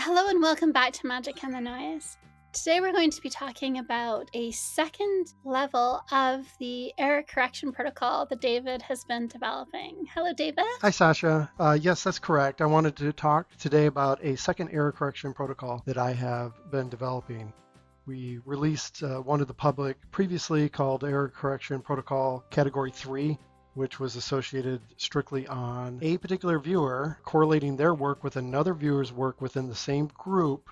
Hello and welcome back to Magic and the Noise. Today we're going to be talking about a second level of the error correction protocol that David has been developing. Hello, David. Hi, Sasha. Yes, that's correct. I wanted to talk today about a second error correction protocol that I have been developing. We released one to the public previously called Error Correction Protocol Category 3, which was associated strictly on a particular viewer correlating their work with another viewer's work within the same group,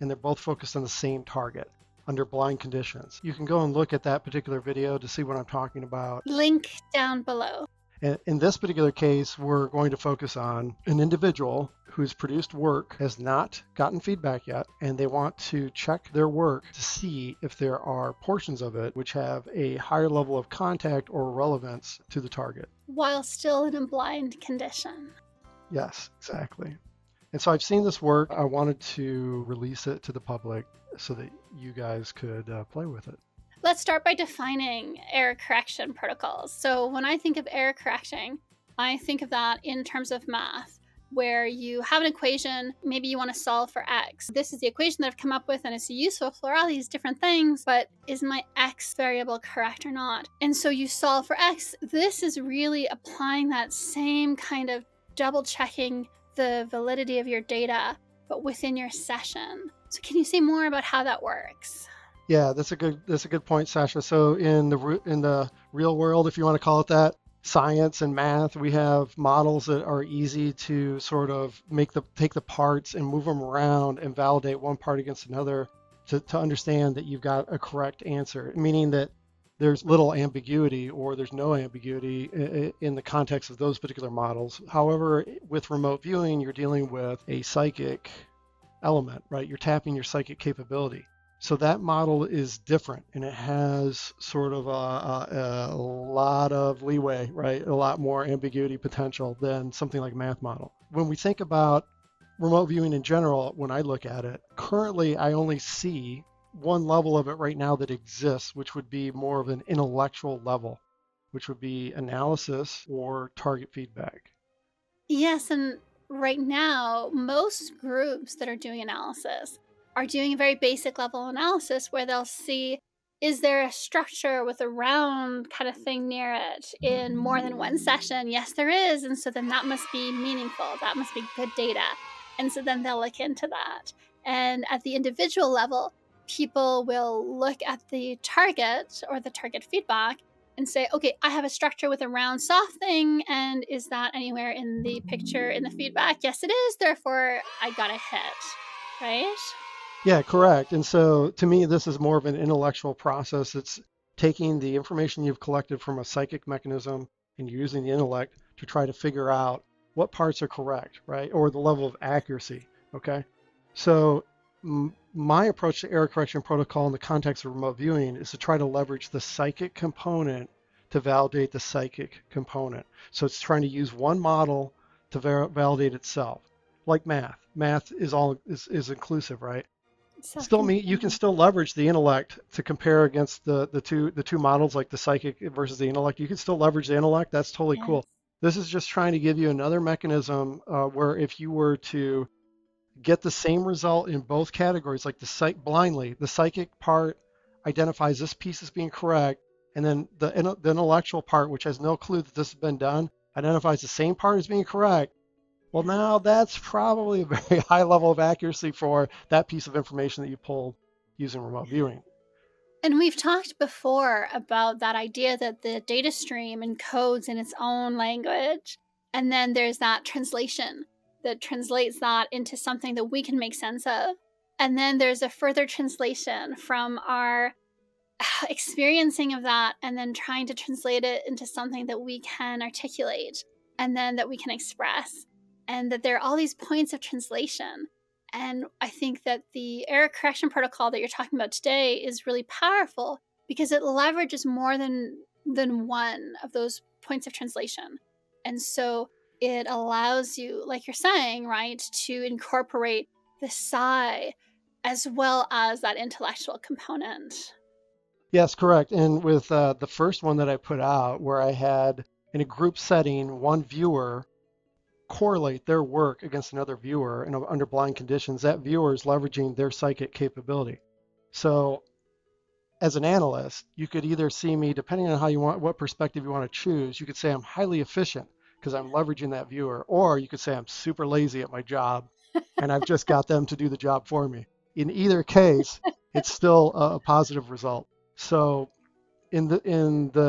and they're both focused on the same target under blind conditions. You can go and look at that particular video to see what I'm talking about. Link down below. In this particular case, we're going to focus on an individual whose produced work has not gotten feedback yet, and they want to check their work to see if there are portions of it which have a higher level of contact or relevance to the target. While still in a blind condition. Yes, exactly. And so I've seen this work. I wanted to release it to the public so that you guys could play with it. Let's start by defining error correction protocols. So when I think of error correcting, I think of that in terms of math, where you have an equation, maybe you want to solve for x. This is the equation that I've come up with and it's useful for all these different things, but is my x variable correct or not? And so you solve for x. This is really applying that same kind of double checking the validity of your data, but within your session. So can you say more about how that works? Yeah, that's a good point, Sasha. So in the real world, if you want to call it that, science and math, we have models that are easy to sort of take the parts and move them around and validate one part against another to understand that you've got a correct answer, meaning that there's little ambiguity or there's no ambiguity in the context of those particular models. However, with remote viewing, you're dealing with a psychic element, right? You're tapping your psychic capability. So that model is different, and it has sort of a lot of leeway, right? A lot more ambiguity potential than something like math model. When we think about remote viewing in general, when I look at it, currently I only see one level of it right now that exists, which would be more of an intellectual level, which would be analysis or target feedback. Yes, and right now, most groups that are doing analysis are doing a very basic level analysis where they'll see, is there a structure with a round kind of thing near it in more than one session? Yes, there is. And so then that must be meaningful. That must be good data. And so then they'll look into that. And at the individual level, people will look at the target or the target feedback and say, okay, I have a structure with a round soft thing, and is that anywhere in the picture in the feedback? Yes, it is. Therefore, I got a hit, right? Yeah, correct. And so to me, this is more of an intellectual process. It's taking the information you've collected from a psychic mechanism and using the intellect to try to figure out what parts are correct, right? Or the level of accuracy, okay? So my approach to error correction protocol in the context of remote viewing is to try to leverage the psychic component to validate the psychic component. So it's trying to use one model to validate itself, like math. Math is inclusive, right? Still, you can still leverage the intellect to compare against the two models, like the psychic versus the intellect. You can still leverage the intellect. That's totally cool. This is just trying to give you another mechanism where if you were to get the same result in both categories, like blindly, the psychic part identifies this piece as being correct, and then the intellectual part, which has no clue that this has been done, identifies the same part as being correct. Well, now that's probably a very high level of accuracy for that piece of information that you pulled using remote viewing. And we've talked before about that idea that the data stream encodes in its own language, and then there's that translation that translates that into something that we can make sense of. And then there's a further translation from our experiencing of that and then trying to translate it into something that we can articulate and then that we can express. And that there are all these points of translation. And I think that the error correction protocol that you're talking about today is really powerful because it leverages more than one of those points of translation. And so it allows you, like you're saying, right, to incorporate the psi as well as that intellectual component. Yes, correct. And with the first one that I put out, where I had in a group setting one viewer correlate their work against another viewer and under blind conditions, that viewer is leveraging their psychic capability. So as an analyst, you could either see me, depending on how you want, what perspective you want to choose, you could say I'm highly efficient because I'm leveraging that viewer, or you could say I'm super lazy at my job and I've just got them to do the job for me. In either case, it's still a positive result. So in the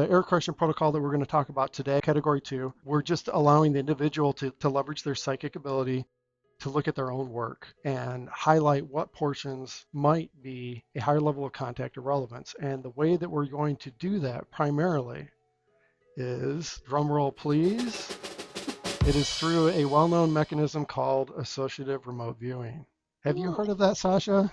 error correction protocol that we're going to talk about today, category 2, we're just allowing the individual to leverage their psychic ability to look at their own work and highlight what portions might be a higher level of contact or relevance. And the way that we're going to do that primarily is, drum roll please, it is through a well-known mechanism called associative remote viewing. Have you Ooh. heard of that, Sasha?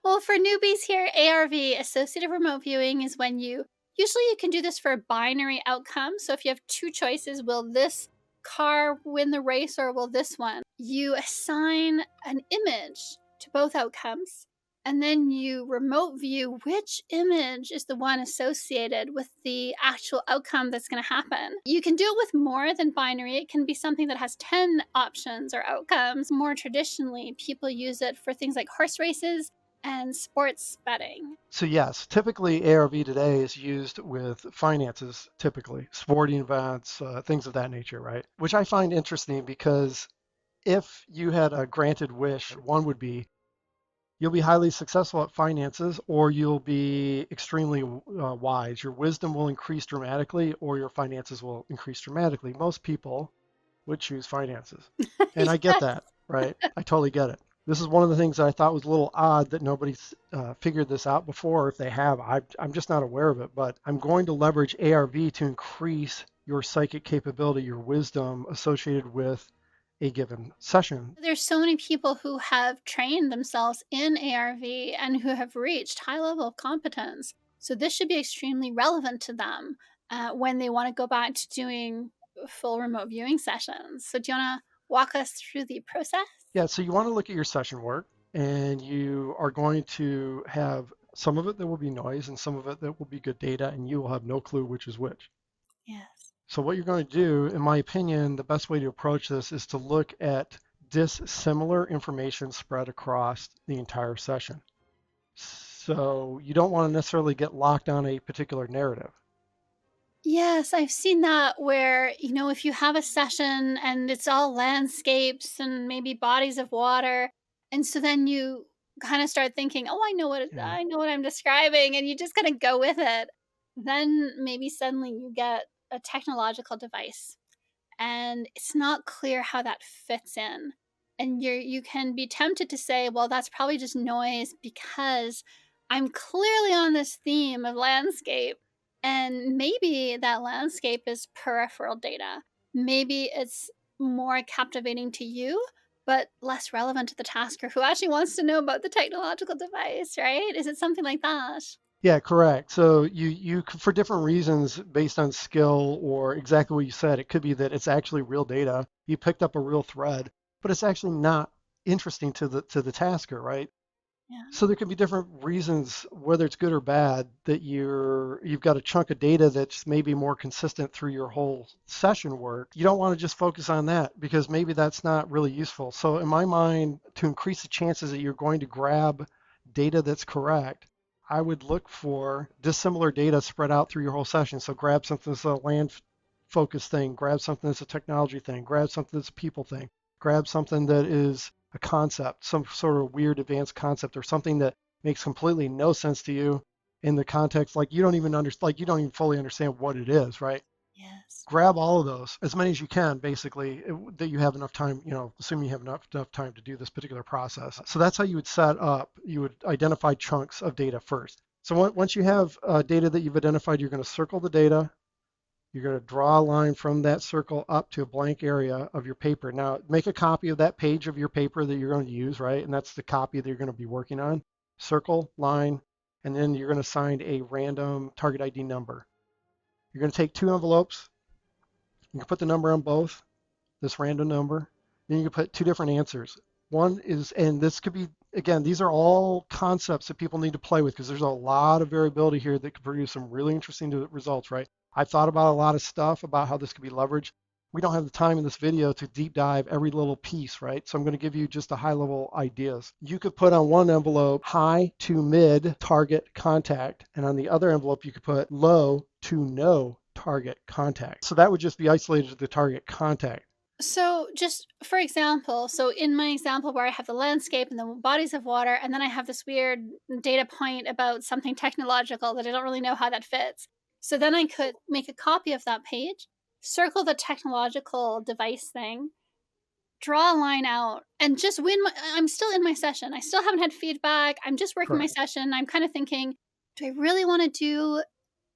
Well, for newbies here, ARV, associative remote viewing, is when usually you can do this for a binary outcome. So if you have two choices, will this car win the race or will this one? You assign an image to both outcomes and then you remote view which image is the one associated with the actual outcome that's going to happen. You can do it with more than binary. It can be something that has 10 options or outcomes. More traditionally, people use it for things like horse races and sports betting. So yes, typically ARV today is used with finances, typically sporting events, things of that nature, right? Which I find interesting because if you had a granted wish, one would be you'll be highly successful at finances or you'll be extremely wise. Your wisdom will increase dramatically or your finances will increase dramatically. Most people would choose finances. And I get that, right? I totally get it. This is one of the things that I thought was a little odd that nobody's figured this out before. If they have, I'm just not aware of it. But I'm going to leverage ARV to increase your psychic capability, your wisdom associated with a given session. There's so many people who have trained themselves in ARV and who have reached high level of competence. So this should be extremely relevant to them when they want to go back to doing full remote viewing sessions. So do you want to walk us through the process? Yeah, so you want to look at your session work and you are going to have some of it that will be noise and some of it that will be good data, and you will have no clue which is which. Yes. So what you're going to do, in my opinion, the best way to approach this is to look at dissimilar information spread across the entire session. So you don't want to necessarily get locked on a particular narrative. Yes, I've seen that where, if you have a session and it's all landscapes and maybe bodies of water, and so then you kind of start thinking, "Oh, Yeah. I know what I'm describing," and you just kind of go with it. Then maybe suddenly you get a technological device and it's not clear how that fits in. And you can be tempted to say, well, that's probably just noise because I'm clearly on this theme of landscape. And maybe that landscape is peripheral data. Maybe it's more captivating to you, but less relevant to the tasker who actually wants to know about the technological device, right? Is it something like that? Yeah, correct. So you for different reasons based on skill or exactly what you said, it could be that it's actually real data. You picked up a real thread, but it's actually not interesting to the tasker, right? Yeah. So there can be different reasons, whether it's good or bad, that you've got a chunk of data that's maybe more consistent through your whole session work. You don't want to just focus on that because maybe that's not really useful. So in my mind, to increase the chances that you're going to grab data that's correct, I would look for dissimilar data spread out through your whole session. So grab something that's a land focused thing, grab something that's a technology thing, grab something that's a people thing, grab something that is a concept, some sort of weird advanced concept or something that makes completely no sense to you in the context, like you don't even understand, like you don't even fully understand what it is, right? Yes. Grab all of those, as many as you can, basically, that you have enough time, assuming you have enough time to do this particular process. So that's how you would set up, you would identify chunks of data first. So once you have data that you've identified, you're going to circle the data. You're going to draw a line from that circle up to a blank area of your paper. Now, make a copy of that page of your paper that you're going to use, right? And that's the copy that you're going to be working on. Circle, line, and then you're going to assign a random target ID number. You're going to take two envelopes. You can put the number on both, this random number. Then you can put two different answers. One is, and this could be, again, these are all concepts that people need to play with because there's a lot of variability here that could produce some really interesting results, right? I've thought about a lot of stuff about how this could be leveraged. we don't have the time in this video to deep dive every little piece, right? So I'm going to give you just the high level ideas. You could put on one envelope high to mid target contact, and on the other envelope, you could put low to no target contact. So that would just be isolated to the target contact. So, just for example, so in my example where I have the landscape and the bodies of water, and then I have this weird data point about something technological that I don't really know how that fits. So then I could make a copy of that page, circle the technological device thing, draw a line out, and just I'm still in my session. I still haven't had feedback. I'm just working my Correct. session. I'm kind of thinking, do I really want to do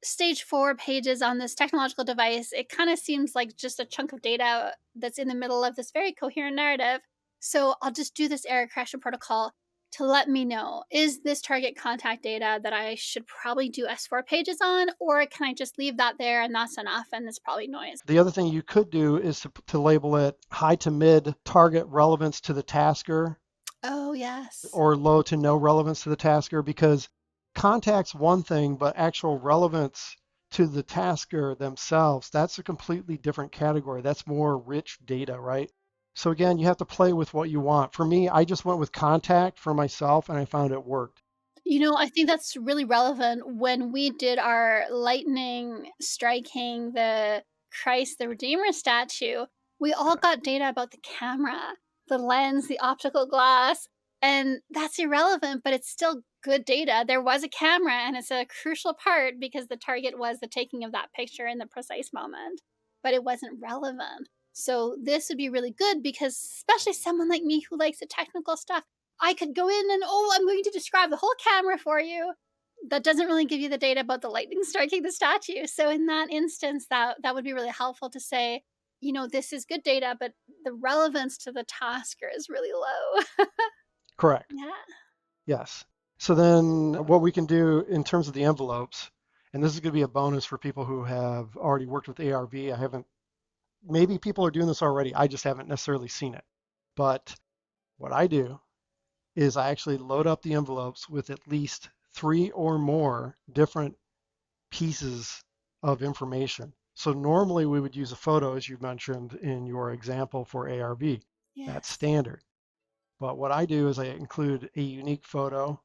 stage 4 pages on this technological device? It kind of seems like just a chunk of data that's in the middle of this very coherent narrative. So I'll just do this error correction protocol to let me know, is this target contact data that I should probably do S4 pages on, or can I just leave that there and that's enough and it's probably noise? The other thing you could do is to label it high to mid target relevance to the tasker Oh, yes. or low to no relevance to the tasker, because contact's one thing, but actual relevance to the tasker themselves, that's a completely different category. That's more rich data, right? So again, you have to play with what you want. For me, I just went with contact for myself and I found it worked. I think that's really relevant. When we did our lightning striking the Christ the Redeemer statue, we all got data about the camera, the lens, the optical glass, and that's irrelevant, but it's still good data. There was a camera, and it's a crucial part because the target was the taking of that picture in the precise moment, but it wasn't relevant. So this would be really good because, especially someone like me who likes the technical stuff, I could go in and, oh, I'm going to describe the whole camera for you. That doesn't really give you the data about the lightning striking the statue. So in that instance, that would be really helpful to say, this is good data, but the relevance to the tasker is really low. Correct. Yeah. Yes. So then what we can do in terms of the envelopes, and this is going to be a bonus for people who have already worked with ARV. I haven't, maybe people are doing this already. I just haven't necessarily seen it. But what I do is I actually load up the envelopes with at least 3 or more different pieces of information. So normally we would use a photo, as you mentioned in your example for ARV. That's Yes. standard. But what I do is I include a unique photo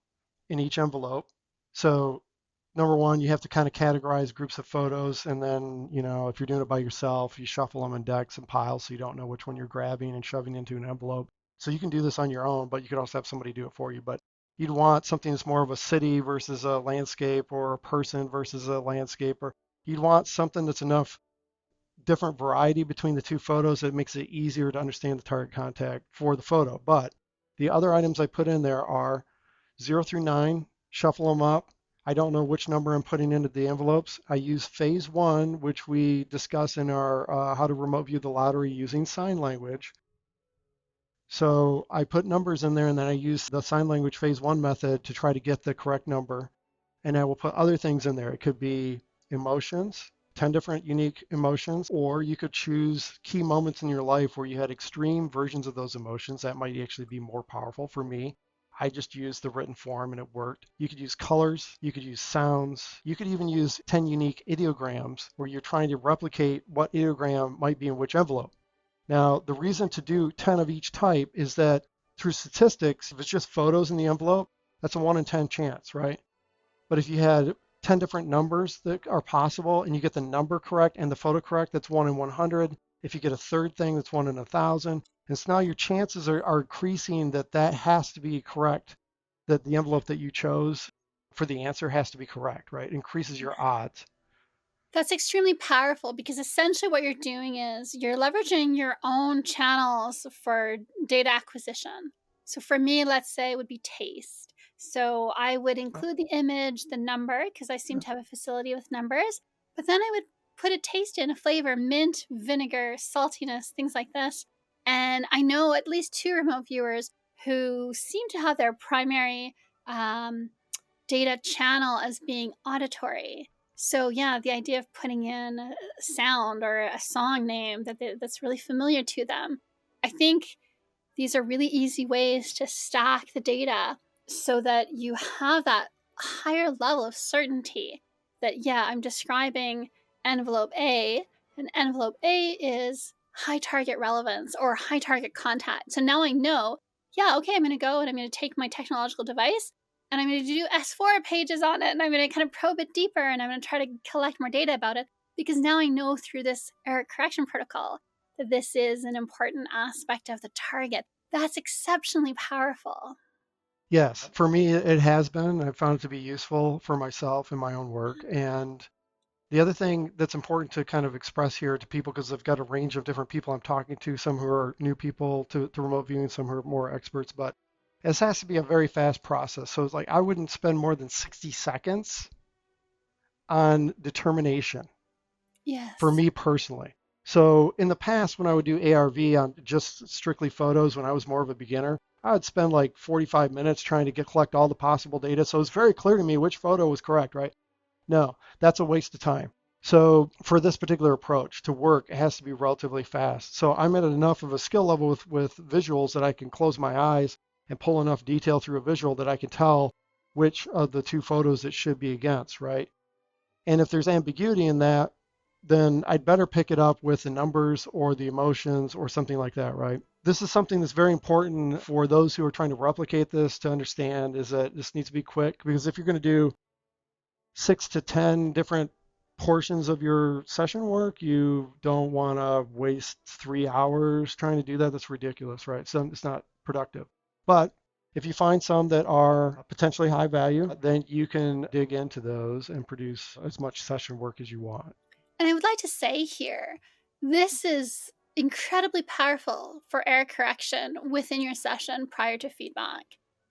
in each envelope. So number one, you have to kind of categorize groups of photos. And then, if you're doing it by yourself, you shuffle them in decks and piles so you don't know which one you're grabbing and shoving into an envelope. So you can do this on your own, but you could also have somebody do it for you. But you'd want something that's more of a city versus a landscape, or a person versus a landscape, or you'd want something that's enough different variety between the two photos that makes it easier to understand the target contact for the photo. But the other items I put in there are 0 through 9, shuffle them up. I don't know which number I'm putting into the envelopes. I use phase 1, which we discuss in our how to remote view the lottery using sign language. So I put numbers in there, and then I use the sign language phase 1 method to try to get the correct number. And I will put other things in there. It could be emotions, 10 different unique emotions, or you could choose key moments in your life where you had extreme versions of those emotions. That might actually be more powerful for me. I just used the written form and it worked. You could use colors, you could use sounds, you could even use 10 unique ideograms where you're trying to replicate what ideogram might be in which envelope. Now, the reason to do 10 of each type is that through statistics, if it's just photos in the envelope, that's a 1 in 10 chance, right? But if you had 10 different numbers that are possible and you get the number correct and the photo correct, that's 1 in 100. If you get a third thing, that's 1 in 1,000. And so now your chances are increasing that has to be correct, that the envelope that you chose for the answer has to be correct, right? It increases your odds. That's extremely powerful because essentially what you're doing is you're leveraging your own channels for data acquisition. So for me, let's say it would be taste. So I would Yeah, include the image, the number, because I seem yeah. to have a facility with numbers, but then I would put a taste in, a flavor, mint, vinegar, saltiness, things like this. And I know at least 2 remote viewers who seem to have their primary um, data channel as being auditory. So yeah, the idea of putting in a sound or a song name that's really familiar to them. I think these are really easy ways to stack the data so that you have that higher level of certainty that, yeah, I'm describing envelope A, and envelope A is high target relevance or high target contact. So now I know, yeah, okay, I'm going to go and I'm going to take my technological device and I'm going to do S4 pages on it and I'm going to kind of probe it deeper and I'm going to try to collect more data about it because now I know through this error correction protocol that this is an important aspect of the target. That's exceptionally powerful. Yes, for me, it has been. I've found it to be useful for myself in my own work. And the other thing that's important to kind of express here to people, because I've got a range of different people I'm talking to, some who are new people to remote viewing, some who are more experts, but this has to be a very fast process. So it's like I wouldn't spend more than 60 seconds on determination for Yes. me personally. So in the past, when I would do ARV on just strictly photos, when I was more of a beginner, I would spend like 45 minutes trying to collect all the possible data. So it's very clear to me which photo was correct, right? No, that's a waste of time. So for this particular approach to work, it has to be relatively fast. So I'm at enough of a skill level with visuals that I can close my eyes and pull enough detail through a visual that I can tell which of the two photos it should be against, right? And if there's ambiguity in that, then I'd better pick it up with the numbers or the emotions or something like that, right? This is something that's very important for those who are trying to replicate this to understand is that this needs to be quick because if you're going to do 6 to 10 different portions of your session work, you don't want to waste 3 hours trying to do that. That's ridiculous, right? So it's not productive. But if you find some that are potentially high value, then you can dig into those and produce as much session work as you want. And I would like to say here, this is incredibly powerful for error correction within your session prior to feedback.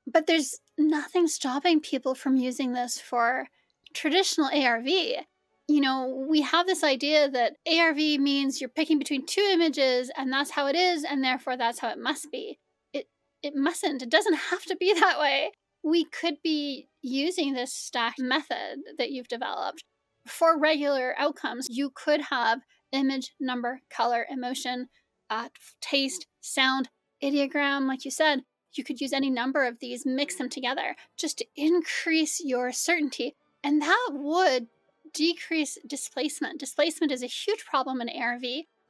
But there's nothing stopping people from using this for traditional ARV. You know, we have this idea that ARV means you're picking between two images and that's how it is, and therefore that's how it must be. It mustn't. It doesn't have to be that way. We could be using this stacked method that you've developed for regular outcomes. You could have image, number, color, emotion, taste, sound, ideogram, like you said. You could use any number of these, mix them together just to increase your certainty. And that would decrease displacement. Displacement is a huge problem in ARV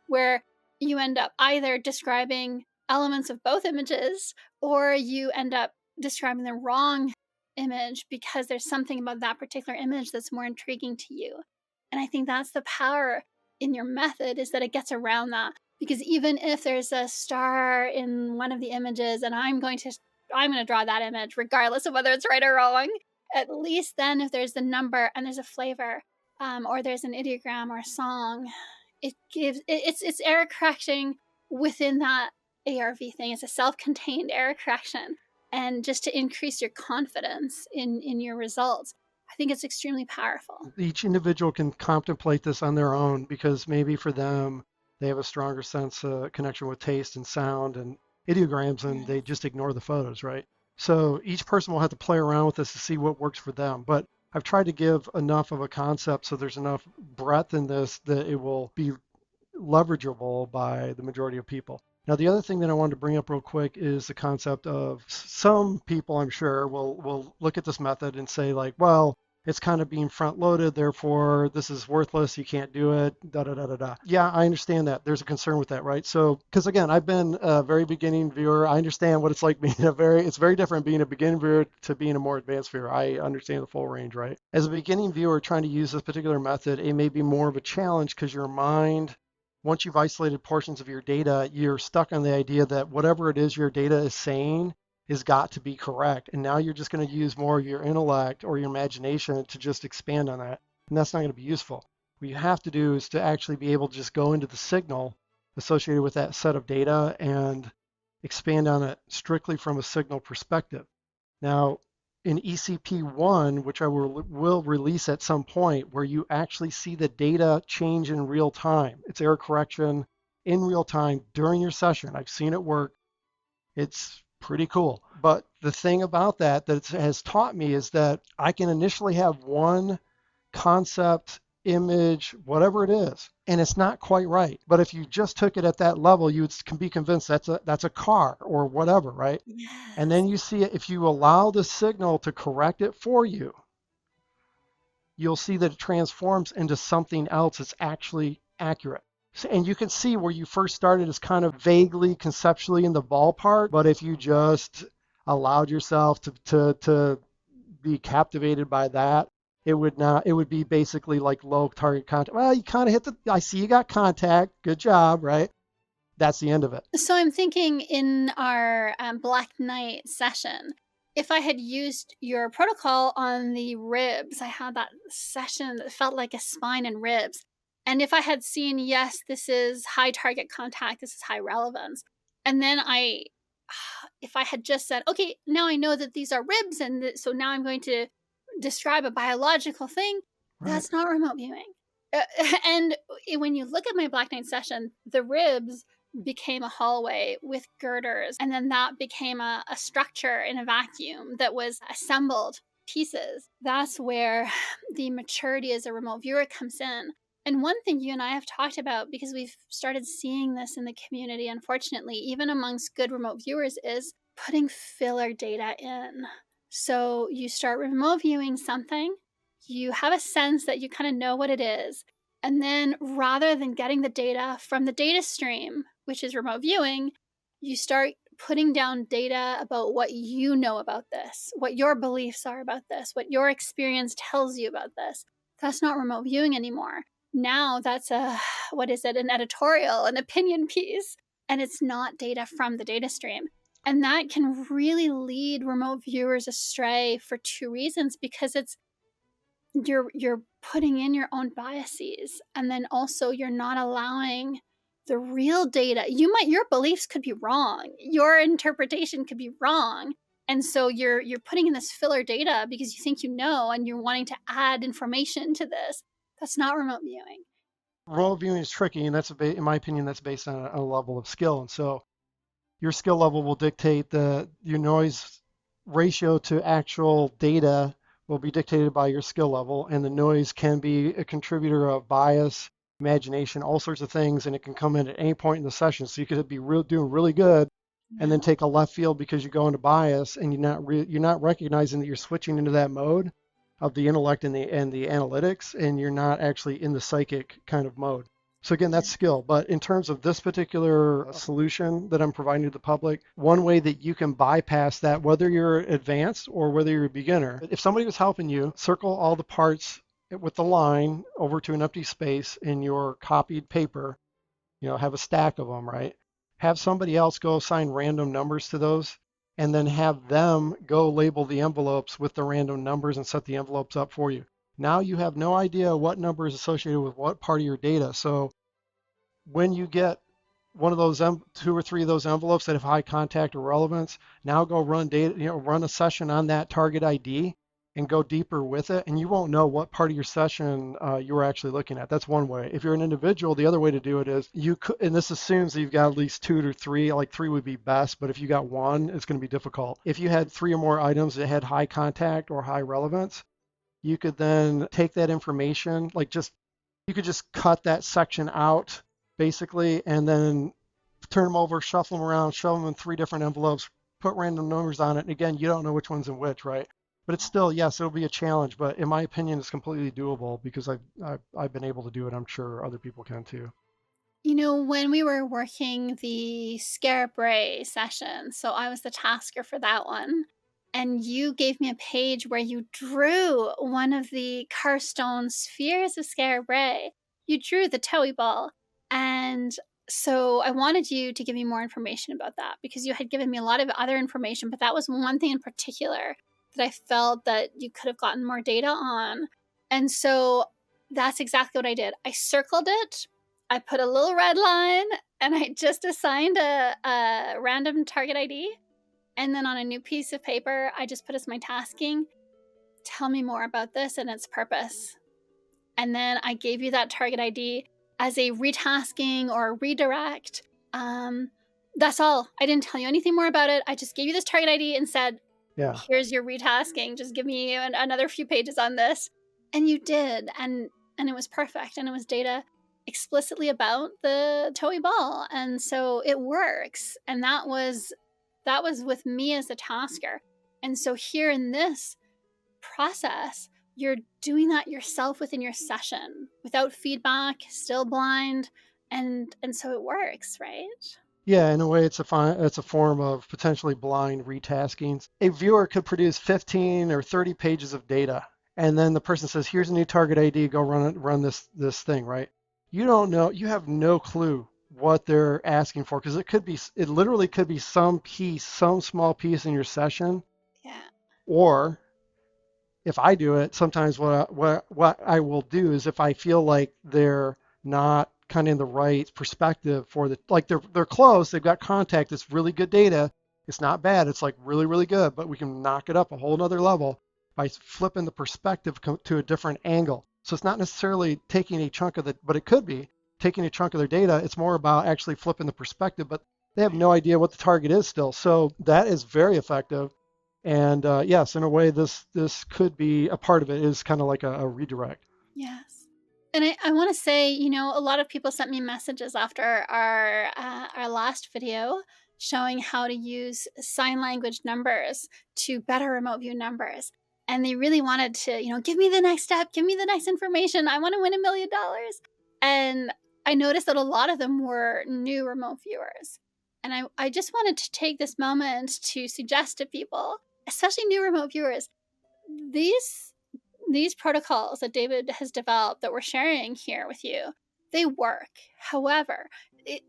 where you end up either describing elements of both images or you end up describing the wrong image because there's something about that particular image that's more intriguing to you. And I think that's the power in your method is that it gets around that. Because even if there's a star in one of the images and I'm going to draw that image regardless of whether it's right or wrong, at least then if there's the number and there's a flavor or there's an ideogram or a song, it's error correcting within that ARV thing. It's a self-contained error correction and just to increase your confidence in your results. I think it's extremely powerful. Each individual can contemplate this on their own because maybe for them, they have a stronger sense of connection with taste and sound and ideograms and they just ignore the photos, right? So each person will have to play around with this to see what works for them. But I've tried to give enough of a concept so there's enough breadth in this that it will be leverageable by the majority of people. Now, the other thing that I wanted to bring up real quick is the concept of some people, I'm sure, will look at this method and say like, well, it's kind of being front loaded, therefore this is worthless, you can't do it, da da da da da. Yeah, I understand that. There's a concern with that, right? So, because again, I've been a very beginning viewer. I understand what it's like being it's very different being a beginning viewer to being a more advanced viewer. I understand the full range, right? As a beginning viewer trying to use this particular method, it may be more of a challenge because your mind, once you've isolated portions of your data, you're stuck on the idea that whatever it is your data is saying has got to be correct. And now you're just going to use more of your intellect or your imagination to just expand on that. And that's not going to be useful. What you have to do is to actually be able to just go into the signal associated with that set of data and expand on it strictly from a signal perspective. Now, in ECP1, which I will release at some point, where you actually see the data change in real time. It's error correction in real time during your session. I've seen it work. It's pretty cool. But the thing about that it has taught me is that I can initially have one concept, image, whatever it is, and it's not quite right. But if you just took it at that level, can be convinced that's a car or whatever, right? And Yes. then you see it, if you allow the signal to correct it for you, you'll see that it transforms into something else that's actually accurate. And you can see where you first started is kind of vaguely conceptually in the ballpark, but if you just allowed yourself to be captivated by that, it would not, it would be basically like low target contact. Well, you kind of hit the, I see you got contact, good job, right? That's the end of it. So I'm thinking in our Black Knight session, if I had used your protocol on the ribs, I had that session that felt like a spine and ribs. And if I had seen, yes, this is high target contact, this is high relevance. And then if I had just said, okay, now I know that these are ribs, and so now I'm going to describe a biological thing, Right. that's not remote viewing. Uh, and when you look at my Black Knight session, the ribs became a hallway with girders, and then that became a structure in a vacuum that was assembled pieces. That's where the maturity as a remote viewer comes in. And one thing you and I have talked about, because we've started seeing this in the community, unfortunately, even amongst good remote viewers, is putting filler data in. So you start remote viewing something, you have a sense that you kind of know what it is. And then rather than getting the data from the data stream, which is remote viewing, you start putting down data about what you know about this, what your beliefs are about this, what your experience tells you about this. That's not remote viewing anymore. Now that's what is it, an editorial, an opinion piece, and it's not data from the data stream. And that can really lead remote viewers astray for two reasons, because it's you're putting in your own biases, and then also you're not allowing the real data. Your beliefs could be wrong, your interpretation could be wrong, and so you're putting in this filler data because you think you know, and you're wanting to add information to this. That's not remote viewing. Remote viewing is tricky, and that's, in my opinion, that's based on a level of skill. And so your skill level will dictate your noise ratio to actual data will be dictated by your skill level, and the noise can be a contributor of bias, imagination, all sorts of things, and it can come in at any point in the session. So you could be doing really good, and then Yeah. take a left field because you go into bias, and you're not recognizing that you're switching into that mode of the intellect and the analytics, and you're not actually in the psychic kind of mode. So again, that's skill. But in terms of this particular solution that I'm providing to the public, one way that you can bypass that, whether you're advanced or whether you're a beginner, if somebody was helping you, circle all the parts with the line over to an empty space in your copied paper, have a stack of them, right? Have somebody else go assign random numbers to those, and then have them go label the envelopes with the random numbers and set the envelopes up for you. Now you have no idea what number is associated with what part of your data. So when you get one of those two or three of those envelopes that have high contact or relevance, now go run data, run a session on that target ID and go deeper with it, and you won't know what part of your session you were actually looking at. That's one way. If you're an individual, the other way to do it is you could, and this assumes that you've got at least two to three, like three would be best, but if you got one, it's going to be difficult. If you had three or more items that had high contact or high relevance, you could then take that information, you could just cut that section out basically, and then turn them over, shuffle them around, shove them in three different envelopes, put random numbers on it. And again, you don't know which one's in which, right? But it's still, yes, it'll be a challenge. But in my opinion, it's completely doable because I've been able to do it. I'm sure other people can too. When we were working the Scarab Ray session, so I was the tasker for that one, and you gave me a page where you drew one of the Carstone spheres of Scarab Ray. You drew the Toei ball. And so I wanted you to give me more information about that, because you had given me a lot of other information, but that was one thing in particular that I felt that you could have gotten more data on. And so that's exactly what I did. I circled it, I put a little red line, and I just assigned a random target ID. And then on a new piece of paper, I just put as my tasking, tell me more about this and its purpose. And then I gave you that target ID as a retasking or a redirect. That's all. I didn't tell you anything more about it. I just gave you this target ID and said, Yeah. here's your retasking. Just give me another few pages on this. And you did. And it was perfect. And it was data explicitly about the Toei ball. And so it works. And that was with me as the tasker. And so here in this process, you're doing that yourself within your session without feedback, still blind. and so it works, right? Yeah, in a way, it's a form of potentially blind retasking. A viewer could produce 15 or 30 pages of data, and then the person says, "Here's a new target ID. Go run this thing." Right? You don't know. You have no clue what they're asking for because it literally could be some piece, some small piece in your session, Yeah. or if I do it, sometimes what I will do is if I feel like they're not kind of in the right perspective for the like they're close, they've got contact, it's really good data, it's not bad, it's like really really good, but we can knock it up a whole nother level by flipping the perspective to a different angle. So it's not necessarily taking a chunk of the, but it could be taking a chunk of their data. It's more about actually flipping the perspective, but they have no idea what the target is still. So that is very effective. And yes, in a way, this could be a part of it is kind of like a redirect. Yes. And I want to say, a lot of people sent me messages after our last video showing how to use sign language numbers to better remote view numbers. And they really wanted to, give me the next step, give me the next information. I want to win $1 million. And I noticed that a lot of them were new remote viewers. And I just wanted to take this moment to suggest to people, especially new remote viewers, these these protocols that David has developed that we're sharing here with you, they work. However,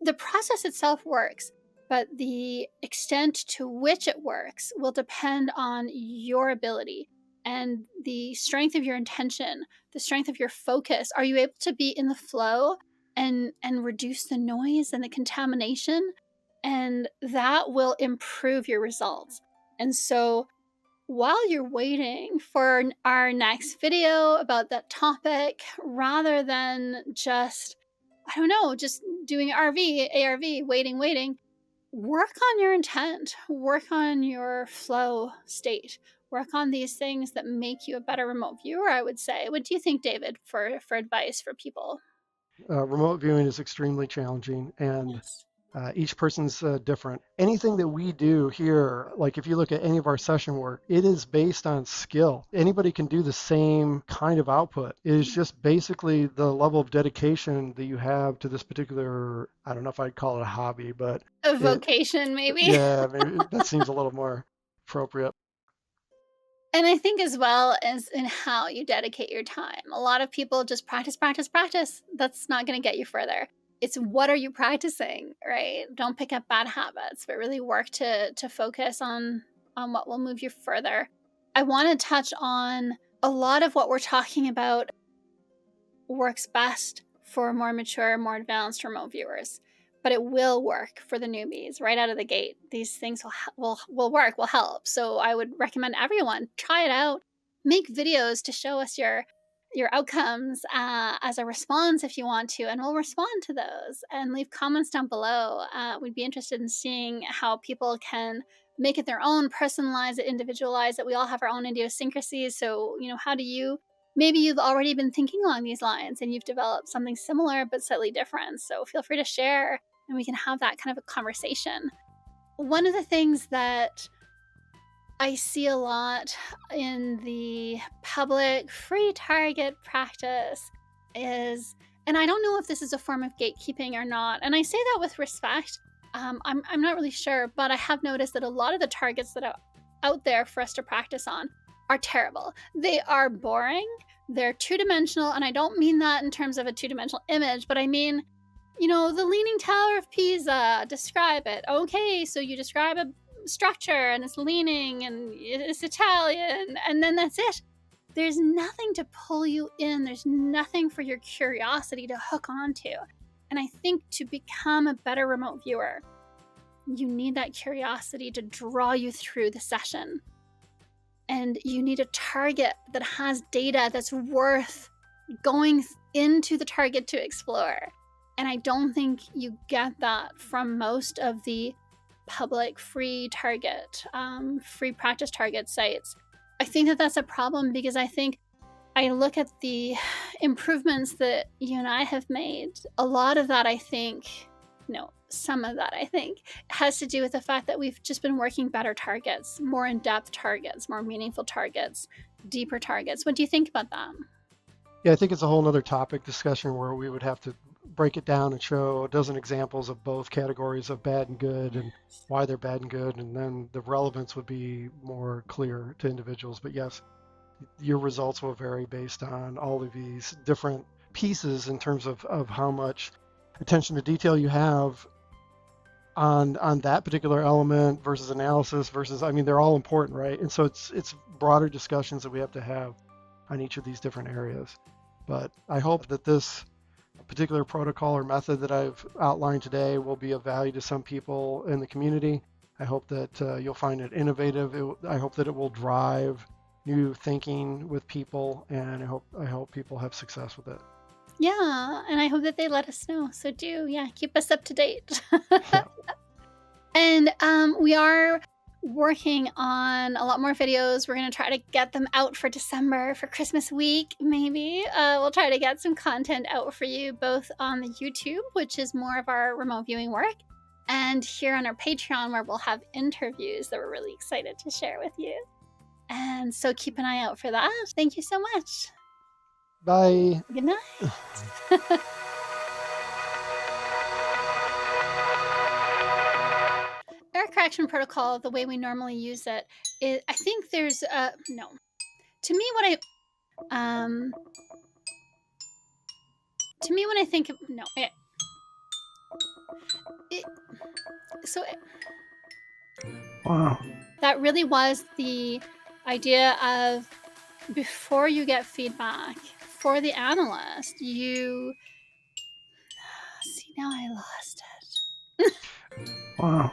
the process itself works, but the extent to which it works will depend on your ability and the strength of your intention, the strength of your focus. Are you able to be in the flow and reduce the noise and the contamination? And that will improve your results. And so while you're waiting for our next video about that topic, rather than just, I don't know, just doing ARV, waiting, work on your intent, work on your flow state, work on these things that make you a better remote viewer, I would say. What do you think, David, for advice for people? Remote viewing is extremely challenging, and Yes. each person's different. Anything that we do here, like if you look at any of our session work, it is based on skill. Anybody can do the same kind of output. It is Yeah. just basically the level of dedication that you have to this particular, I don't know if I'd call it a hobby, but A it, vocation, maybe. yeah, maybe that seems a little more appropriate. And I think as well as in how you dedicate your time. A lot of people just practice, practice, practice. That's not going to get you further. It's what are you practicing, right? Don't pick up bad habits, but really work to focus on what will move you further. I want to touch on a lot of what we're talking about works best for more mature, more advanced remote viewers. But it will work for the newbies right out of the gate. These things will work, will help. So I would recommend everyone try it out. Make videos to show us your outcomes as a response if you want to, and we'll respond to those. And leave comments down below. We'd be interested in seeing how people can make it their own, personalize it, individualize it. We all have our own idiosyncrasies. So how do you maybe you've already been thinking along these lines and you've developed something similar but slightly different. So feel free to share and we can have that kind of a conversation. One of the things that I see a lot in the public free target practice is, and I don't know if this is a form of gatekeeping or not, and I say that with respect. I'm not really sure, but I have noticed that a lot of the targets that are out there for us to practice on are terrible. They are boring, they're two dimensional, and I don't mean that in terms of a two dimensional image, but I mean, the Leaning Tower of Pisa, describe it. Okay, so you describe a structure and it's leaning and it's Italian, and then that's it. There's nothing to pull you in, there's nothing for your curiosity to hook onto. And I think to become a better remote viewer, you need that curiosity to draw you through the session. And you need a target that has data that's worth going into the target to explore. And I don't think you get that from most of the public free target, free practice target sites. I think that that's a problem because I think I look at the improvements that you and I have made. A lot of that, I think, no, some of that, I think, has to do with the fact that we've just been working better targets, more in-depth targets, more meaningful targets, deeper targets. What do you think about that? Yeah, I think it's a whole nother topic discussion where we would have to break it down and show a dozen examples of both categories of bad and good and why they're bad and good, and then the relevance would be more clear to individuals. But yes, your results will vary based on all of these different pieces in terms of how much attention to detail you have on that particular element versus analysis versus, I mean, they're all important, right? And so it's broader discussions that we have to have on each of these different areas. But I hope that this particular protocol or method that I've outlined today will be of value to some people in the community. I hope that you'll find it innovative. I hope that it will drive new thinking with people, and I hope people have success with it. Yeah, and I hope that they let us know. So yeah, keep us up to date. Yeah. And we are working on a lot more videos. We're going to try to get them out for December, for Christmas week, maybe. We'll try to get some content out for you, both on the YouTube, which is more of our remote viewing work, and here on our Patreon, where we'll have interviews that we're really excited to share with you. And so keep an eye out for that. Thank you so much. Bye. Good night. Error correction protocol, the way we normally use it, is, I think there's no. To me, when I think of no, Wow. That really was the idea of, before you get feedback for the analyst, you see, now I lost it. Wow.